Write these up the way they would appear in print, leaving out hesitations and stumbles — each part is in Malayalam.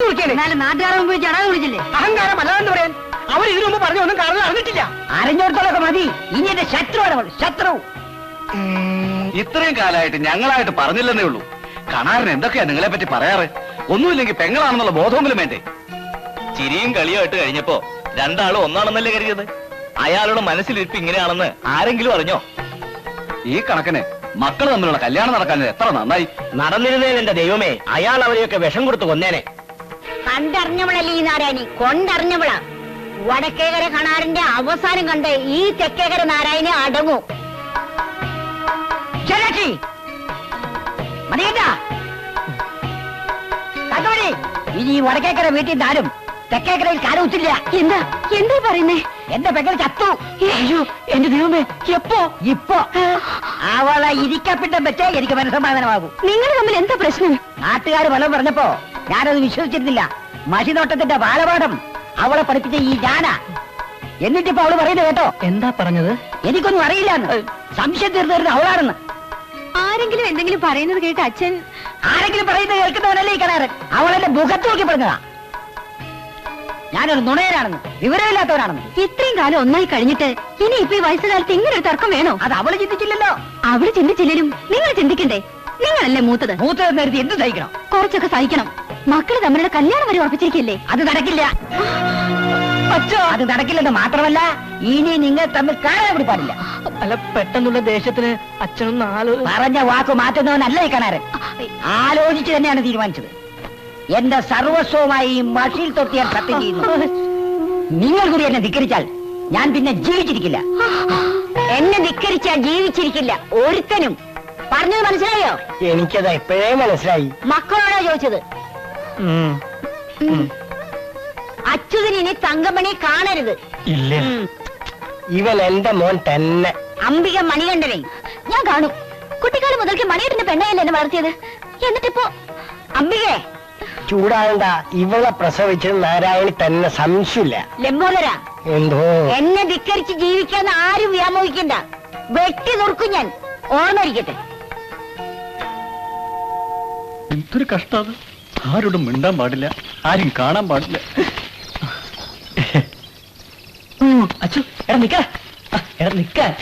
വിളിക്കണേ. എന്നാലും നാട്ടുകാരെ മുമ്പ് ചടങ്ങ് വിളിച്ചില്ലേ? അഹങ്കാരം അല്ലാന്ന് പറയാൻ അവർ ഇതിനു മുമ്പ് പറഞ്ഞു ഒന്നും കാരണം അറിഞ്ഞിട്ടില്ല. അറിഞ്ഞോടത്തോളൊക്കെ മതി. ഇനി എന്റെ ശത്രുവാണ് ശത്രു. ഇത്രയും കാലമായിട്ട് ഞങ്ങളായിട്ട് പറഞ്ഞില്ലെന്നേ ഉള്ളൂ. കണാറിന് എന്തൊക്കെയാ നിങ്ങളെ പറ്റി പറയാറ്? ഒന്നുമില്ലെങ്കിൽ പെങ്ങളാണെന്നുള്ള ബോധമെങ്കിലും വേണ്ടേ? ചിരിയും കളിയുമായിട്ട് കഴിഞ്ഞപ്പോ രണ്ടാളും ഒന്നാണെന്നല്ലേ കരുതിയത്? അയാളുടെ മനസ്സിലിരിപ്പ് ഇങ്ങനെയാണെന്ന് ആരെങ്കിലും അറിഞ്ഞോ? ഈ കണക്കിന് മക്കൾ തമ്മിലുള്ള കല്യാണം നടക്കാൻ എത്ര നന്നായി. നടന്നിരുന്നേൽ എന്റെ ദൈവമേ, അയാൾ അവരെയൊക്കെ വിഷം കൊടുത്തു കൊന്നേനെ. കണ്ടറിഞ്ഞവളല്ലേ ഈ നാരായണി, കൊണ്ടറിഞ്ഞവളാ. വടക്കേകര കണാറിന്റെ അവസാനം കണ്ട് ഈ തെക്കേകര നാരായണി അടങ്ങൂ. ശരി മതിയണ്ട. തങ്കമണി, ഇനി ഈ വടക്കേക്കര വീട്ടിൽ നിന്ന് ആരും തെക്കേക്കരയിൽ കാലുകുത്തില്ല. എന്താ എന്താ പറയുന്നേ? എന്റെ പെങ്ങൾ ചത്തു. അയ്യോ എന്റെ ദൈവമേ, എപ്പോ? ഇപ്പൊ അവളെ ഇരിക്കപ്പിട്ടം വെച്ചേ എനിക്ക് മനസ്സമാധാനമാകും. നിങ്ങൾ തമ്മിൽ എന്താ പ്രശ്നം? നാട്ടുകാർ ഫലം പറഞ്ഞപ്പോ ഞാനത് വിശ്വസിച്ചിരുന്നില്ല. മഷിനോട്ടത്തിന്റെ ബാലപാഠം അവളെ പഠിപ്പിച്ച ഈ ഞാനാ. എന്നിട്ടിപ്പോ അവള് പറയുന്നത് കേട്ടോ. എന്താ പറഞ്ഞത്? എനിക്കൊന്നും അറിയില്ലാന്ന്. സംശയം തീർന്നു അവളാണെന്ന്. ആരെങ്കിലും എന്തെങ്കിലും പറയുന്നത് കേട്ട് അച്ഛൻ? ആരെങ്കിലും പറയുന്നത് കേൾക്കുന്നവനല്ലേ ഈ കണാരൻ. അവളെന്റെ മുഖത്ത് നോക്കി പറഞ്ഞതാ ഞാനൊരു നുണയനാണെന്ന്, വിവരമില്ലാത്തവനാണെന്ന്. ഇത്രയും കാലം ഒന്നായി കഴിഞ്ഞിട്ട് ഇനി ഇപ്പൊ ഈ വയസ്സുകാലത്ത് ഇങ്ങനെ ഒരു തർക്കം വേണോ? അത് അവള് ചിന്തിച്ചില്ലല്ലോ. അവള് ചിന്തിച്ചില്ലേലും നിങ്ങൾ ചിന്തിക്കണ്ടേ? നിങ്ങളല്ലേ മൂത്തത്. മൂത്തതെന്ന് കരുതി എന്ത് സഹിക്കണം? കുറച്ചൊക്കെ സഹിക്കണം. മക്കള് തമ്മിലുള്ള കല്യാണം വരെ ഉറപ്പിച്ചിരിക്കല്ലേ? അത് നടക്കില്ല. അത് നടക്കില്ലെന്ന് മാത്രമല്ല, ഇനി നിങ്ങൾ തമ്മിൽ കാണാൻ കൂടി പാടില്ല. അല്ല, പെട്ടെന്നുള്ള ദേഷ്യത്തിന് അച്ഛനൊന്നും പറഞ്ഞ വാക്ക് മാറ്റുന്നവനല്ല ഈ കണാരൻ. ആലോചിച്ച് തന്നെയാണ് തീരുമാനിച്ചത്. എന്റെ സർവസ്വമായി മഷിയിൽ തൊട്ടിയാൽ സത്യം ചെയ്യുന്നു. നിങ്ങൾ കൂടി എന്നെ ധിക്കരിച്ചാൽ ഞാൻ പിന്നെ ജീവിച്ചിരിക്കില്ല. എന്നെ ധിക്കരിച്ചാൽ ജീവിച്ചിരിക്കില്ല ഒരുത്തനും. പറഞ്ഞത് മനസ്സിലായോ? എനിക്കത് എപ്പോഴേ മനസ്സിലായി. മക്കളോടാ ചോദിച്ചത്. അച്യുതന് ഇനി തങ്കമണി കാണരുത്. ഇല്ല, ഇവൻ എന്റെ മോൻ തന്നെ. അംബിക മണികണ്ഠനെ ഞാൻ കാണും. കുട്ടിക്കാലം മുതൽക്ക് മണിയേട്ടന്റെ പെണ്ണയല്ലേ എന്നെ വളർത്തിയത്. എന്നിട്ടിപ്പോ അംബികേ ചൂടാകണ്ട. ഇവളെ പ്രസവിച്ചത് നാരായണി തന്നെ, സംശയമില്ല. ലംബോദര, എന്തോ എന്നെ ധിക്കരിച്ച് ജീവിക്കാന്ന് ആരും വ്യാമോഹിക്കണ്ട. വെട്ടി നുറുക്കും ഞാൻ. ഓർമ്മയിരിക്കട്ടെ. എന്തൊരു കഷ്ടം. ആരോടും മിണ്ടാൻ പാടില്ല, ആരും കാണാൻ പാടില്ല. അച്ഛൻ എടാ നിക്കാൻ.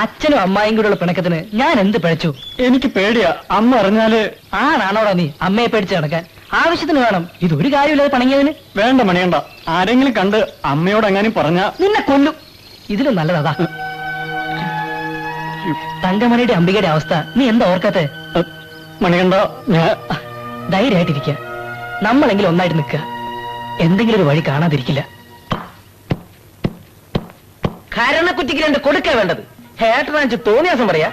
അച്ഛനും അമ്മായും കൂടെയുള്ള പിണക്കത്തിന് ഞാൻ എന്ത് പിഴച്ചു? എനിക്ക് പേടിയാ. അമ്മ അറിഞ്ഞാല്. ആണാണോടാ നീ അമ്മയെ പേടിച്ച് നടക്കാൻ? ആവശ്യത്തിന് വേണം. ഇതൊരു കാര്യമില്ലാതെ പണങ്ങിയതിന്. വേണ്ട മണിയണ്ട. ആരെങ്കിലും കണ്ട് അമ്മയോട് എങ്ങാനും പറഞ്ഞ നിന്നെ കൊല്ലും. ഇതിലും നല്ലതാ. തങ്കമണിയുടെ അംബികയുടെ അവസ്ഥ നീ എന്താ ഓർക്കാത്തെ? മണികണ്ട, ഞാൻ ധൈര്യമായിട്ടിരിക്ക. നമ്മളെങ്കിലും ഒന്നായിട്ട് നിൽക്കുക. എന്തെങ്കിലും ഒരു വഴി കാണാതിരിക്കില്ല. കരണക്കുറ്റിക്ക് രണ്ട് കൊടുക്ക വേണ്ടത്. ഹേട്ടനാച്ച് തോന്നിയാസം പറയാ.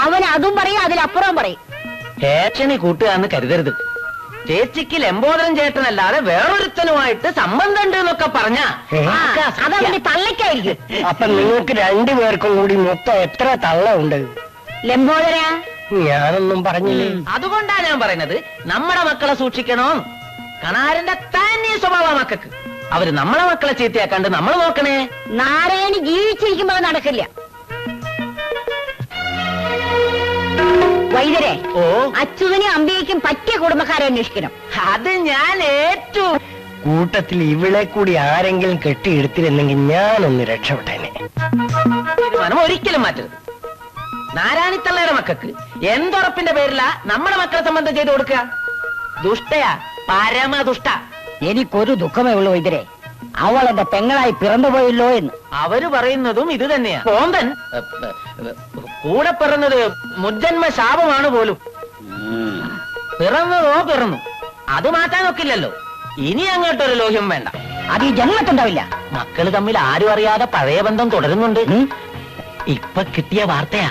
അവൻ അതും പറയും, അതിലപ്പുറം പറയും. ഹേട്ടനെ കൂട്ടുകാന്ന് കരുതരുത്. ചേച്ചിക്ക് ലംബോദരൻ ചേട്ടനല്ലാതെ വേറൊരുത്തനുമായിട്ട് സംബന്ധം ഉണ്ട് എന്നൊക്കെ പറഞ്ഞ അതവന്റെ തള്ളയ്ക്കായിരിക്കും. അപ്പൊ നിങ്ങൾക്ക് രണ്ടുപേർക്കും കൂടി മൊത്തം എത്ര തള്ള ഉണ്ട്? ലംബോദര, ഞാനൊന്നും പറഞ്ഞില്ലേ. അതുകൊണ്ടാ ഞാൻ പറയുന്നത് നമ്മുടെ മക്കളെ സൂക്ഷിക്കണോ. കണാരന്റെ തന്നെ സ്വഭാവ മക്കൾക്ക്. അവര് നമ്മളെ മക്കളെ ചീത്തയാക്കാണ്ട് നമ്മൾ നോക്കണേ. നാരായണി ജീവിച്ചിരിക്കുമ്പോ അത് നടക്കില്ല. വൈദ്യരെ, ഓ, അച്യുതനും അമ്പികയ്ക്കും പറ്റിയ കുടുംബക്കാരെ അന്വേഷിക്കണം. അത് ഞാൻ ഏറ്റു. കൂട്ടത്തിൽ ഇവളെ കൂടി ആരെങ്കിലും കെട്ടിയെടുത്തിരുന്നെങ്കിൽ ഞാനൊന്ന് രക്ഷപ്പെട്ടേനെ. തീരുമാനം ഒരിക്കലും മാറ്റരുത്. നാരായണിത്തള്ളയുടെ മക്കൾക്ക് എന്തുറപ്പിന്റെ പേരില നമ്മുടെ മക്കളെ സംബന്ധം ചെയ്തു കൊടുക്കുക? ദുഷ്ടയാ, പരമദുഷ്ട. എനിക്കൊരു ദുഃഖമേ ഉള്ളൂ വൈദ്യരെ. അവൾ എന്റെ പെങ്ങളായി പിറന്നുപോയല്ലോ എന്ന്. അവര് പറയുന്നതും ഇത് തന്നെയാ. കോന്തൻ കൂടെ പിറന്നത് മുജ്ജന്മ ശാപമാണ് പോലും. പിറന്നതോ പിറന്നു, അത് മാറ്റാനൊക്കില്ലല്ലോ. ഇനി അങ്ങോട്ടൊരു ലോഹ്യം വേണ്ട. അത് ഈ ജന്മത്തുണ്ടാവില്ല. മക്കള് തമ്മിൽ ആരും അറിയാതെ പഴയ ബന്ധം തുടരുന്നുണ്ട്. ഇപ്പൊ കിട്ടിയ വാർത്തയാ.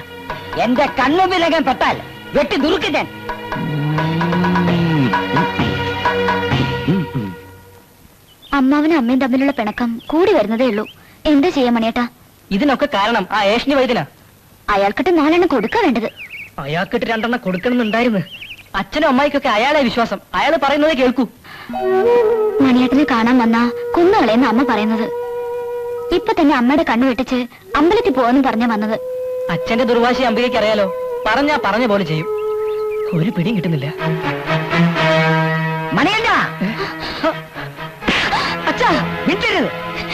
എന്റെ കണ്ണുമ്പിലകം പെട്ടാൽ വെട്ടി ദുരുക്കി ഞാൻ. അമ്മാവനും അമ്മയും തമ്മിലുള്ള പിണക്കം കൂടി വരുന്നതേ ഉള്ളൂ. എന്താ ചെയ്യാ മണിയേട്ടാ? ഇതിനൊക്കെ കാരണം ആ ഏഷ്ണി വൈദ്യനാ. അയാൾക്കിട്ട് 4 എണ്ണം കൊടുക്ക വേണ്ടത്. അയാൾക്കിട്ട് 2 എണ്ണം കൊടുക്കണമെന്നുണ്ടായിരുന്നു. അച്ഛനും അമ്മായിക്കൊക്കെ അയാളെ വിശ്വാസം. അയാൾ പറയുന്നത് കേൾക്കൂ. മണിയേട്ടനെ കാണാൻ വന്നാ കുന്നുകളെന്ന് അമ്മ പറയുന്നത്. ഇപ്പൊ തന്നെ അമ്മയുടെ കണ്ണു വെട്ടിച്ച് അമ്പലത്തിൽ പോവാന്നും പറഞ്ഞ വന്നത്. അച്ഛന്റെ ദുർവാശി അമ്പികയ്ക്ക് അറിയാലോ. പറഞ്ഞ പോലെ ചെയ്യും. ഒരു പിടിയും കിട്ടുന്നില്ല. മണിയണ്ട,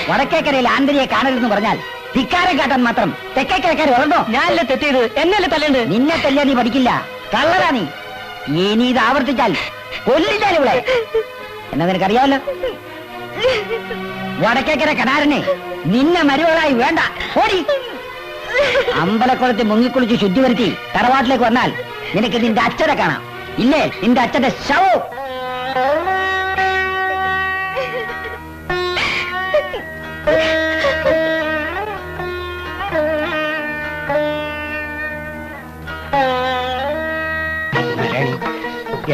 വടക്കേക്കരയിൽ ആന്തരിയെ കാണരുതെന്ന് പറഞ്ഞാൽ ധിക്കാരം കാട്ടാൻ മാത്രം തെക്കേക്കരക്കാർ വളർന്നോ? ഞാനല്ലേ തെറ്റിയത്, എന്നല്ലേ തല്ലേണ്ടത്? നിന്നെ തല്ലിയാ നീ പഠിക്കില്ല, കള്ളരാ നീ. ഇനി ഇത് ആവർത്തിച്ചാൽ കൊല്ലിച്ചാൽ ഇവിടെ എന്നാ നിനക്കറിയാമല്ലോ. വടക്കേക്കര കനാരനെ നിന്നെ മരുവകളായി വേണ്ട, ഓടി. അമ്പലക്കുളത്തിൽ മുങ്ങിക്കുളിച്ച് ശുദ്ധി വരുത്തി തറവാട്ടിലേക്ക് വന്നാൽ നിനക്ക് നിന്റെ അച്ഛനെ കാണാം. ഇല്ലേ നിന്റെ അച്ഛന്റെ ശവവും.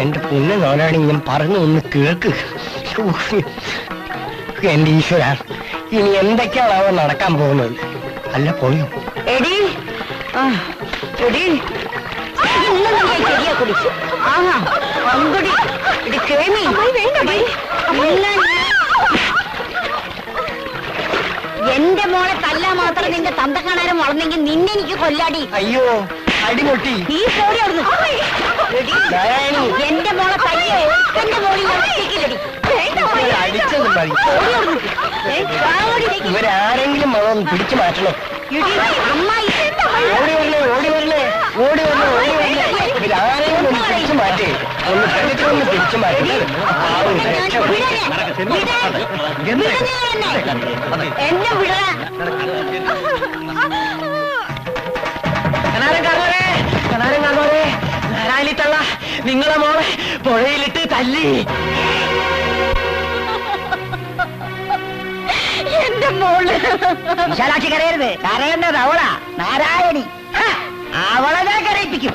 എന്റെ പൊന്നു നോനാണ് ഞാൻ പറഞ്ഞു ഒന്ന് കേൾക്ക്. എന്റെ ഈശ്വര, ഇനി എന്തൊക്കെയാണാവോ നടക്കാൻ പോകുന്നത്? അല്ല പോയോ എടി എടി ശരിയാ കുടിച്ചു. ആഹാ പങ്കുടി ഇത് കേമി എന്റെ മോളെ തല്ലാ മാത്രം നിന്റെ തന്തക്കണാരം വളർന്നെങ്കിൽ നിന്നെ എനിക്ക് കൊല്ലാടി. അയ്യോ അടിപൊട്ടി. നീ പോടി അവിടുന്ന്. എന്റെ മോളെ തല്ലേ എന്റെ മോളിൽ ഒറ്റയ്ക്കില്ലടി. അടിച്ചത് മതി. ഇവരാരെങ്കിലും ഒന്ന് പിടിച്ചു മാറ്റണം. അമ്മായി ഓടി വരണേ ഓടി വരണേ ഓടി വരണേ ഓടി വരണേ. ഇവരാരെങ്കിലും ഒന്ന് പിടിച്ചു മാറ്റേ, ഒന്ന് പെട്ടെന്ന് പിടിച്ചു മാറ്റി. എന്നെ വിട. നാരായണിത്തള്ള നിങ്ങളെ മോളെ പുഴയിലിട്ട് തല്ലി. എന്റെ മോള് വിശാലാക്ഷി കരയരുത്, കരയേണ്ടത് അവളാ, നാരായണി. അവളെ ഞാൻ കരയിപ്പിക്കും.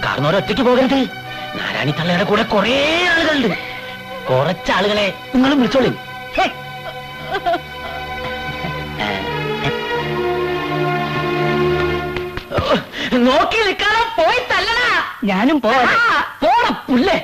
കാരണവരൊറ്റയ്ക്ക് പോകരുത്. നാരായണിത്തള്ളയുടെ കൂടെ കുറേ ആളുകളുണ്ട്. കുറച്ചാളുകളെ നിങ്ങളും വിളിച്ചോളി. നോക്കി നിൽക്കാതെ പോയി തല്ലടാ. ഞാനും പോണം പുല്ലേ.